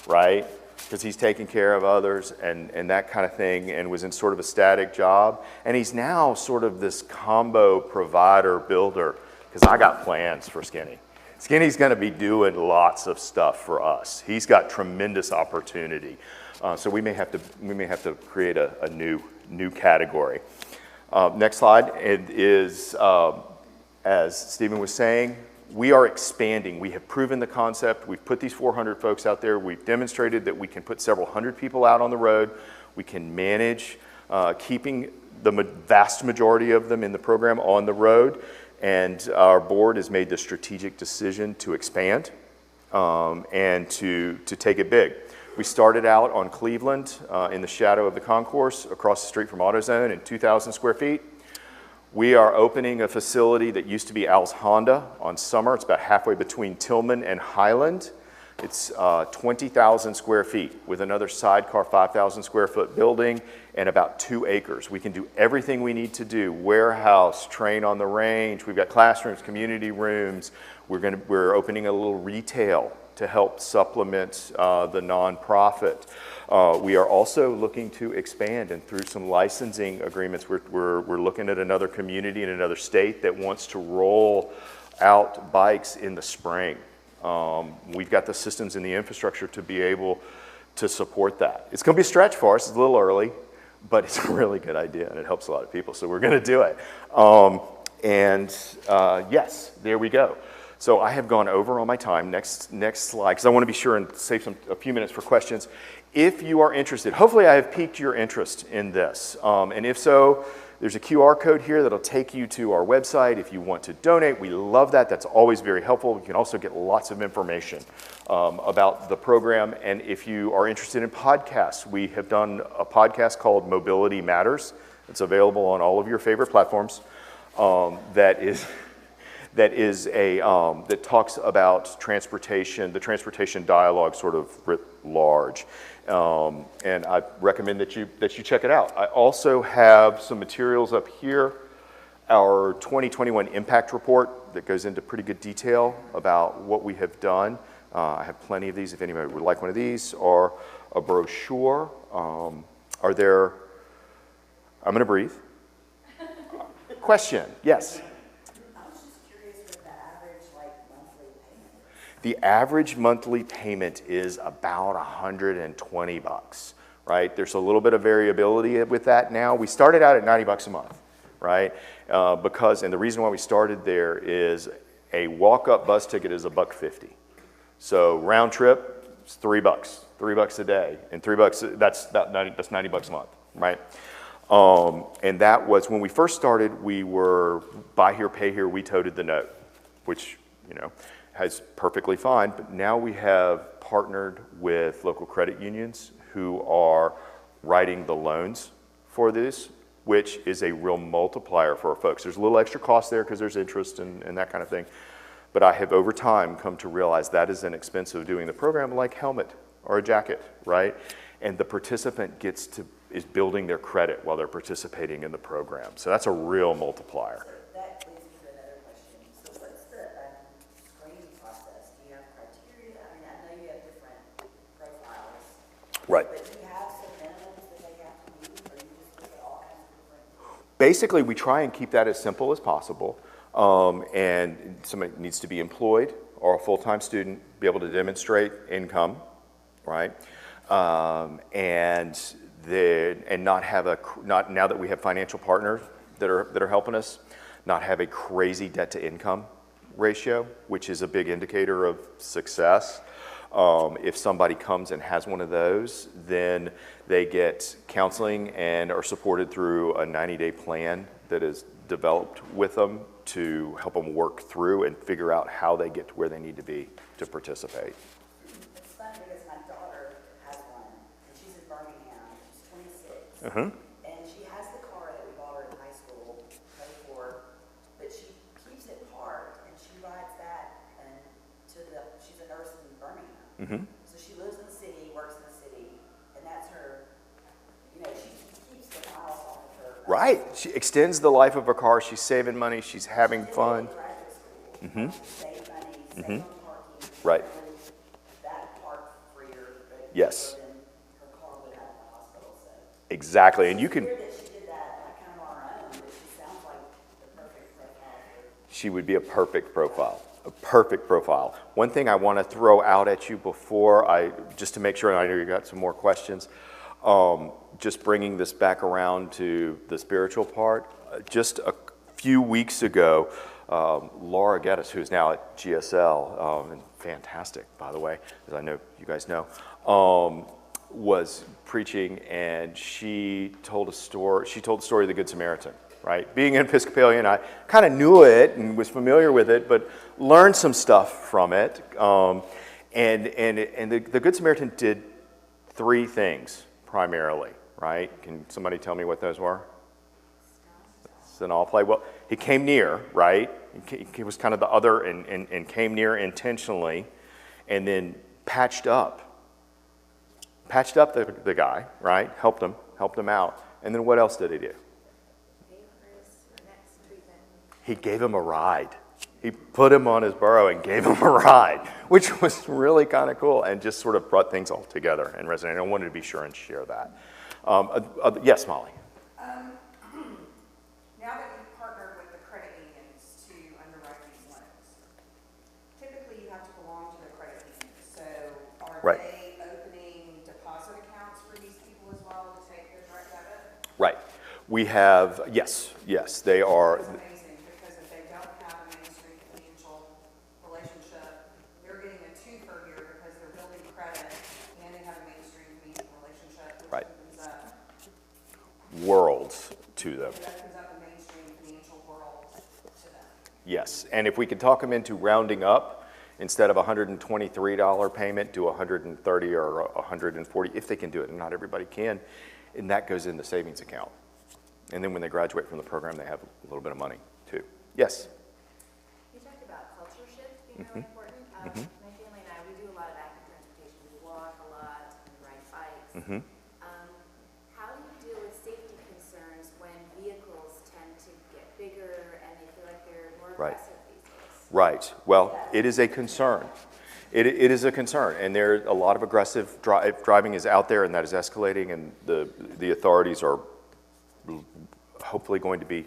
right? Because he's taking care of others and that kind of thing, and was in sort of a static job. And he's now sort of this combo provider builder, because I got plans for Skinny. Skinny's going to be doing lots of stuff for us. He's got tremendous opportunity. So we may have to create a new category. Next slide. It is, as Stephen was saying, we are expanding. We have proven the concept. We've put these 400 folks out there. We've demonstrated that we can put several hundred people out on the road. We can manage keeping the vast majority of them in the program on the road. And our board has made the strategic decision to expand and to take it big. We started out on Cleveland in the shadow of the concourse across the street from AutoZone in 2,000 square feet. We are opening a facility that used to be Al's Honda on Summer. It's about halfway between Tillman and Highland. It's 20,000 square feet with another sidecar 5,000 square foot building and about 2 acres. We can do everything we need to do: warehouse, train on the range. We've got classrooms, community rooms. We're opening a little retail to help supplement the nonprofit. We are also looking to expand, and through some licensing agreements, we're looking at another community in another state that wants to roll out bikes in the spring. We've got the systems and the infrastructure to be able to support that. It's going to be a stretch for us. It's a little early, but it's a really good idea, and it helps a lot of people, so we're going to do it. Yes, there we go. So I have gone over on my time. Next slide, because I want to be sure and save a few minutes for questions. If you are interested, hopefully I have piqued your interest in this. And if so, there's a QR code here that'll take you to our website if you want to donate. We love that. That's always very helpful. You can also get lots of information about the program. And if you are interested in podcasts, we have done a podcast called Mobility Matters. It's available on all of your favorite platforms. that is that talks about transportation, the transportation dialogue sort of writ large. And I recommend that you check it out. I also have some materials up here, our 2021 impact report that goes into pretty good detail about what we have done. I have plenty of these if anybody would like one of these, or a brochure. I'm going to breathe. Question, yes? I was just curious what the average, monthly payment is. The average monthly payment is about $120, right? There's a little bit of variability with that now. We started out at $90 a month, right? And the reason why we started there is a walk-up bus ticket is $1.50. So round trip is $3 a day, and $3 that's $90 a month, right? And that was when we first started. We were buy here, pay here. We toted the note, which has perfectly fine. But now we have partnered with local credit unions who are writing the loans for this, which is a real multiplier for our folks. There's a little extra cost there because there's interest and that kind of thing. But I have over time come to realize that is an expense of doing the program, like helmet or a jacket, right? And the participant is building their credit while they're participating in the program. So that's a real multiplier. So that leads me to another question. So what's the screening process? Do you have criteria? I mean, I know you have different profiles. Right. But do you have some minimums that they have to meet, or you just look at all kinds of different? Basically, we try and keep that as simple as possible. And somebody needs to be employed or a full-time student, be able to demonstrate income, right? And not now that we have financial partners that are helping us, not have a crazy debt to income ratio, which is a big indicator of success. If somebody comes and has one of those, then they get counseling and are supported through a 90-day plan that is developed with them to help them work through and figure out how they get to where they need to be to participate. It's funny because my daughter has one, and she's in Birmingham. She's 26. Uh-huh. And she has the car that we bought her in high school, paid for, but she keeps it parked, and she rides that she's a nurse in Birmingham. Mm-hmm. So she lives in the city, works in the city, and that's her, she keeps the miles off of her. Right. She extends the life of her car. She's saving money. She's having fun. Mm-hmm. Save money, save on parking. Right. And that park freer, but Yes. then her car would have the hospital, so. Exactly. And you can. It's weird that she did that kind of on her own, but she sounds like the perfect profile for. She would be a perfect profile. A perfect profile. One thing I want to throw out at you just to make sure, and I know you got some more questions, just bringing this back around to the spiritual part. Just a few weeks ago, Laura Geddes, who's now at GSL, and fantastic, by the way, as I know you guys know, was preaching, and she told the story of the Good Samaritan. Right? Being an Episcopalian, I kind of knew it and was familiar with it, but learned some stuff from it. And the Good Samaritan did three things primarily, right? Can somebody tell me what those were? It's an all play. Well, he came near, right? He was kind of the other and came near intentionally, and then patched up the guy, right? Helped him out. And then what else did he do? He gave him a ride. He put him on his burro and gave him a ride, which was really kind of cool and just sort of brought things all together and resonated. I wanted to be sure and share that. Yes, Molly. Now that you've partnered with the credit unions to underwrite these loans, typically you have to belong to the credit union. So are Right. they opening deposit accounts for these people as well to take their direct debit? Right. We have, yes, they are. That's amazing, because if they don't have a mainstream financial relationship, they're getting a twofer here because they're building credit and they have a mainstream financial relationship, which Right. opens up, Worlds to them. it opens up a mainstream financial world to them. Yes, and if we could talk them into rounding up, instead of a $123 payment, do $130 or $140, if they can do it, and not everybody can, and that goes in the savings account. And then when they graduate from the program, they have a little bit of money too. Yes? You talked something really important. My family and I, we do a lot of active transportation. We walk a lot, and we ride bikes. How do you deal with safety concerns when vehicles tend to get bigger and they feel like they're more Right. aggressive these days? Right. Well, it is a concern. It is a concern, and there a lot of aggressive driving is out there, and that is escalating, and the authorities are hopefully going to be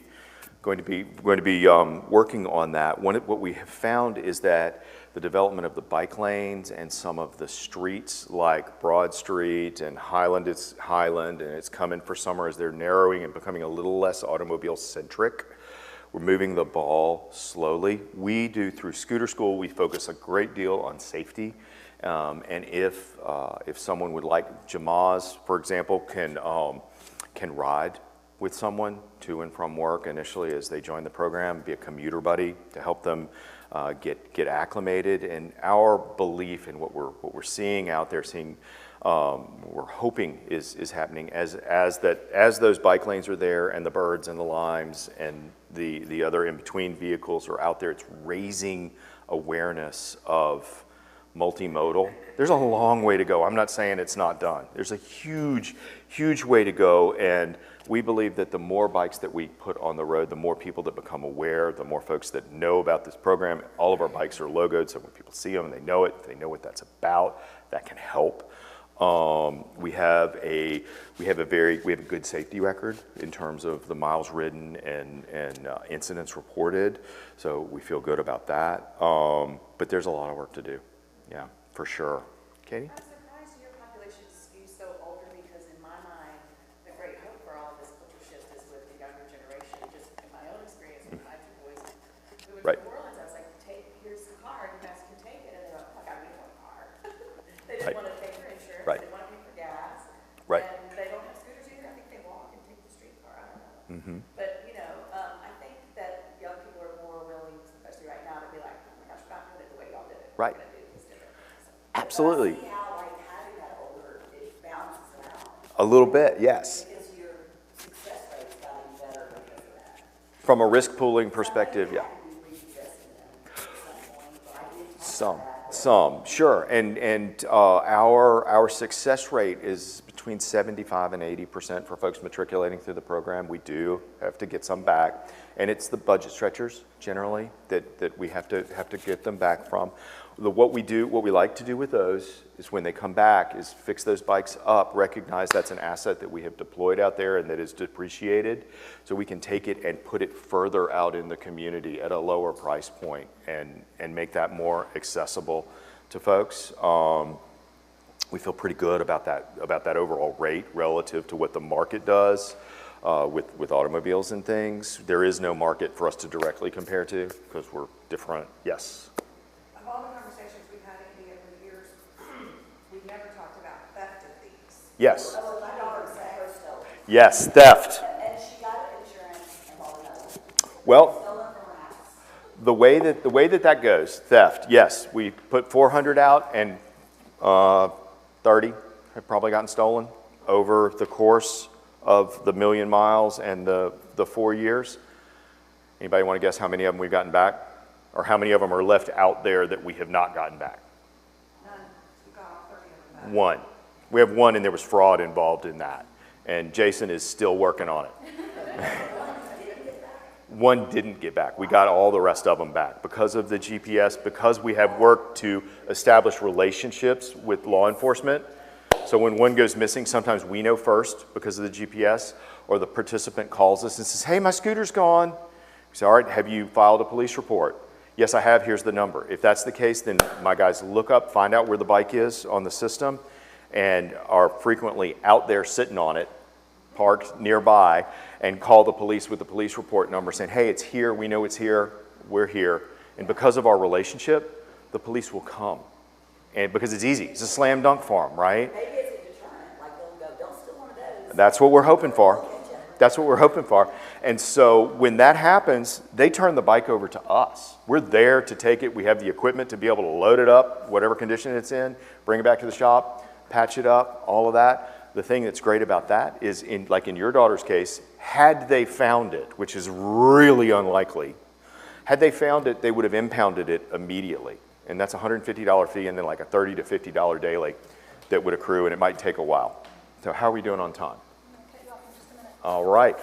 working on that. What we have found is that the development of the bike lanes and some of the streets like Broad Street and Highland, and it's coming for summer as they're narrowing and becoming a little less automobile centric. We're moving the ball slowly. We do through Scooter School, we focus a great deal on safety. And if someone would like, Jamaz, for example, can ride with someone to and from work initially as they join the program, be a commuter buddy to help them get acclimated. And our belief in what we're seeing out there, we're hoping is happening as those bike lanes are there and the birds and the limes and the other in-between vehicles are out there, it's raising awareness of multimodal. There's a long way to go. I'm not saying it's not done. There's a huge, huge way to go, and we believe that the more bikes that we put on the road, the more people that become aware, the more folks that know about this program. All of our bikes are logoed, so when people see them and they know it, they know what that's about. That can help. We have a good safety record in terms of the miles ridden and incidents reported, so we feel good about that. But there's a lot of work to do. Yeah, for sure. Katie? I'm surprised your population skews so older because in my mind, the great hope for all of this culture shift is with the younger generation. Just in my own experience with my two boys who went Right. to New Orleans, I was like, here's the car, you guys can take it. And they're like, oh my God, we don't want a car. They didn't Right. want to pay for insurance. Right. They didn't want to pay for gas. Right. And they don't have scooters either. I think they walk and take the streetcar. I don't know. But, I think that young people are more willing, especially right now, to be like, oh my gosh, we're not doing it the way y'all did it. Right. We're gonna do this different. Absolutely. See how, having that older, it balances it out. A little bit, yes. Because your success rate's gotten better because of that. From a risk pooling perspective, yeah. Some, sure. And our success rate is between 75 and 80% for folks matriculating through the program. We do have to get some back, and it's the budget stretchers generally that we have to get them back from. What we like to do with those is when they come back is fix those bikes up, recognize that's an asset that we have deployed out there and that is depreciated, so we can take it and put it further out in the community at a lower price point and make that more accessible to folks. We feel pretty good about that overall rate relative to what the market does with automobiles and things. There is no market for us to directly compare to because we're different. Yes. Of all the conversations we've had in India over the years, we've never talked about theft of these. Yes. Oh, my daughter said her stolen. Yes, theft. And she got insurance and all that. Well, Stolen from her house. the way that goes, theft, yes, we put 400 out and 30 have probably gotten stolen over the course of the 1,000,000 miles and the 4 years. Anybody want to guess how many of them we've gotten back? Or how many of them are left out there that we have not gotten back? None. We got all 30 of them back. One. We have one, and there was fraud involved in that. And Jason is still working on it. One didn't get back. We got all the rest of them back because of the GPS, because we have worked to establish relationships with law enforcement. So when one goes missing, sometimes we know first because of the GPS, or the participant calls us and says, hey, my scooter's gone. We say, all right, have you filed a police report? Yes, I have. Here's the number. If that's the case, then my guys look up, find out where the bike is on the system, and are frequently out there sitting on it, parked nearby, and call the police with the police report number saying, hey, it's here, we know it's here, we're here. And because of our relationship, the police will come. And because it's easy, it's a slam dunk for them, right? Maybe it's a deterrent, like they'll go, don't steal one of those. That's what we're hoping for. That's what we're hoping for. And so when that happens, they turn the bike over to us. We're there to take it. We have the equipment to be able to load it up, whatever condition it's in, bring it back to the shop, patch it up, all of that. The thing that's great about that is, like in your daughter's case, had they found it, which is really unlikely, Had they found it, they would have impounded it immediately. And that's a $150 fee and then like a $30 to $50 daily that would accrue, and it might take a while. So how are we doing on time? All right.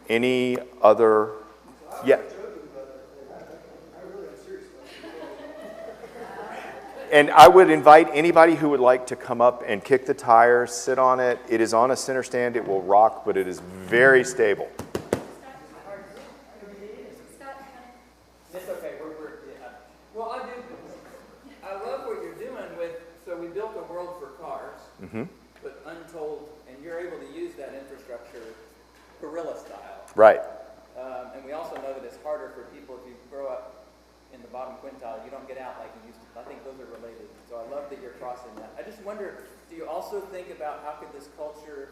Any other? Yeah. And I would invite anybody who would like to come up and kick the tires, sit on it. It is on a center stand. It will rock, but it is very stable. It's okay. Well, I love what you're doing with, so we built a world for cars, but untold, and you're able to use that infrastructure guerrilla style. Right. And we also know that it's harder for people if you grow up in the bottom quintile, you don't get out like you used to. I think those are related. So I love that you're crossing that. I just wonder, do you also think about how could this culture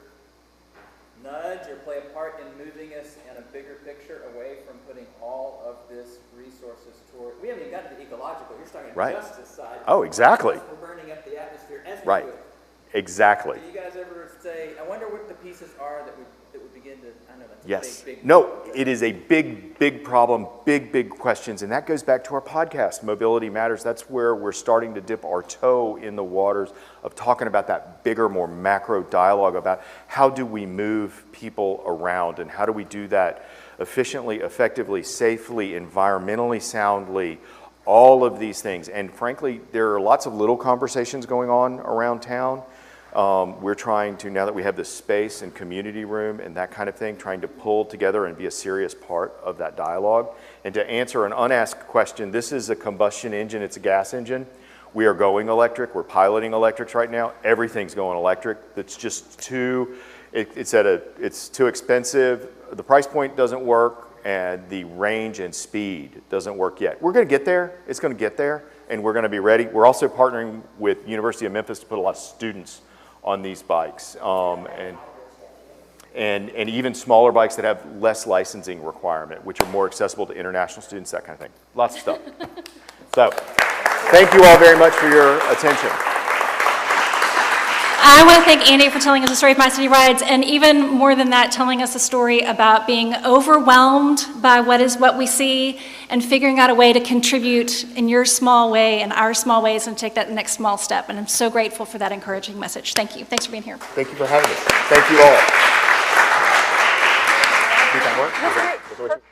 nudge or play a part in moving us in a bigger picture away from putting all of this resources toward, we haven't even gotten to the ecological, you're starting Right. the justice side. Oh, exactly. We're burning up the atmosphere as we Right. do it. Exactly. Do you guys ever say, I wonder what the pieces are that would begin to, I know that's Yes. a big. No, it is a big problem, big questions. And that goes back to our podcast, Mobility Matters. That's where we're starting to dip our toe in the waters of talking about that bigger, more macro dialogue about how do we move people around and how do we do that efficiently, effectively, safely, environmentally soundly, all of these things. And frankly, there are lots of little conversations going on around town. We're trying to, now that we have this space and community room and that kind of thing, trying to pull together and be a serious part of that dialogue. And to answer an unasked question, this is a combustion engine, it's a gas engine. We are going electric, we're piloting electrics right now. Everything's going electric. It's just it's too expensive. The price point doesn't work and the range and speed doesn't work yet. We're gonna get there, it's gonna get there, and we're gonna be ready. We're also partnering with University of Memphis to put a lot of students on these bikes, and even smaller bikes that have less licensing requirement, which are more accessible to international students, that kind of thing. Lots of stuff. So, thank you all very much for your attention. I want to thank Andy for telling us the story of My City Rides, and even more than that, telling us a story about being overwhelmed by what we see and figuring out a way to contribute in your small way and our small ways and take that next small step. And I'm so grateful for that encouraging message. Thank you. Thanks for being here. Thank you for having us. Thank you all. Did that work? That's great.